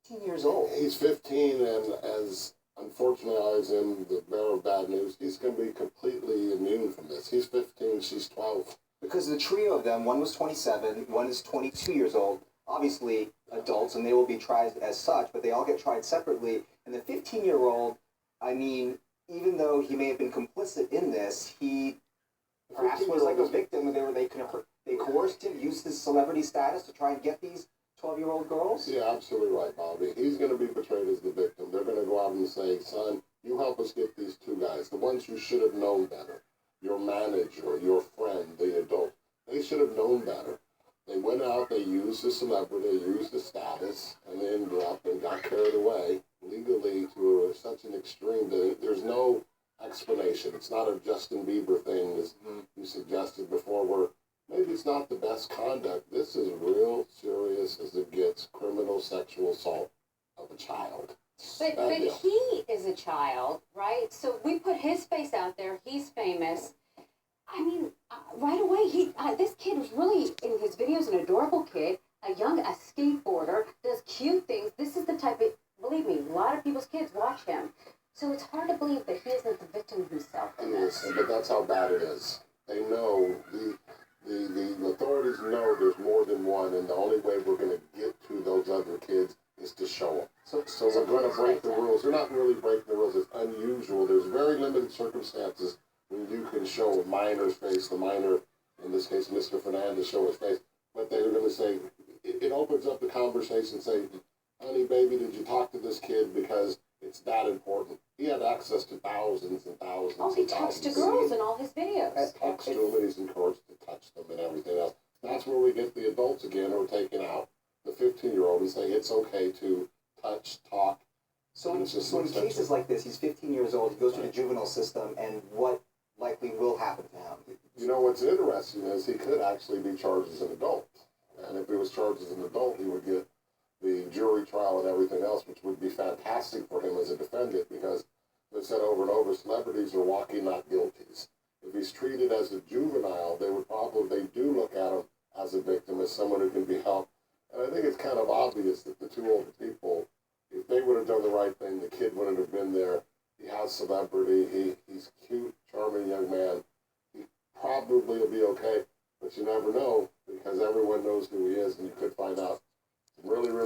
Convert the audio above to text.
15 years old. He's 15, and as unfortunately I was in the bearer of bad news, he's going to be completely immune from this. He's 15, she's 12. Because the trio of them, one was 27, one is 22 years old, obviously adults, and they will be tried as such, but they all get tried separately. And the 15-year-old, I mean, even though he may have been complicit in this, he perhaps was like a victim, and they coerced him, used his celebrity status to try and get these 12-year-old girls? Yeah, absolutely right, Bobby. He's going to be portrayed as the victim. They're going to go out and say, son, you help us get these two guys, the ones you should have known better. Your manager, your friend, the adult. They should have known better. They went out, they used the celebrity, they used the status, and they ended up and got carried away legally to such an extreme that there's no explanation. It's not a Justin Bieber thing, as you suggested before, where maybe it's not the best conduct. This is real serious as it gets, criminal sexual assault of a child. But he is a child, right? So we put his face out there. He's famous. I mean, right away, this kid was really, in his videos, an adorable kid, a skateboarder, does cute things. This is the type of, believe me, a lot of people's kids watch him. So it's hard to believe that he isn't the victim himself in this. But that's how bad it is. They know, the authorities know there's more than one, and the only way we're going to get to those other kids is to show them. So we're going to break the rules. They're not really breaking the rules. It's unusual. There's very limited circumstances when you can show a minor's face, the minor, in this case, Mr. Fernandez, show his face. But they were going to say, it opens up the conversation, say, honey, baby, did you talk to this kid? Because it's that important. He had access to thousands and thousands Oh, he talks to girls in all his videos. Talks to them, and he's encouraged to touch them and everything else. That's where we get the adults again who are taking out the 15-year-old and saying it's okay to touch, talk. So in cases like this, he's 15 years old, he goes to the juvenile system, and what likely will happen to him? You know, what's interesting is he could actually be charged as an adult. And if he was charged as an adult, he would get the jury trial and everything else, which would be fantastic for him as a defendant, because they said over and over, celebrities are walking not guilties. If he's treated as a juvenile, they do look at him as a victim, as someone who can be helped. And I think it's kind of obvious that the two older people, if they would have done the right thing, the kid wouldn't have been there. He has celebrity. He's cute, charming young man. He probably will be okay, but you never know, because everyone knows who he is, and you could find out really, really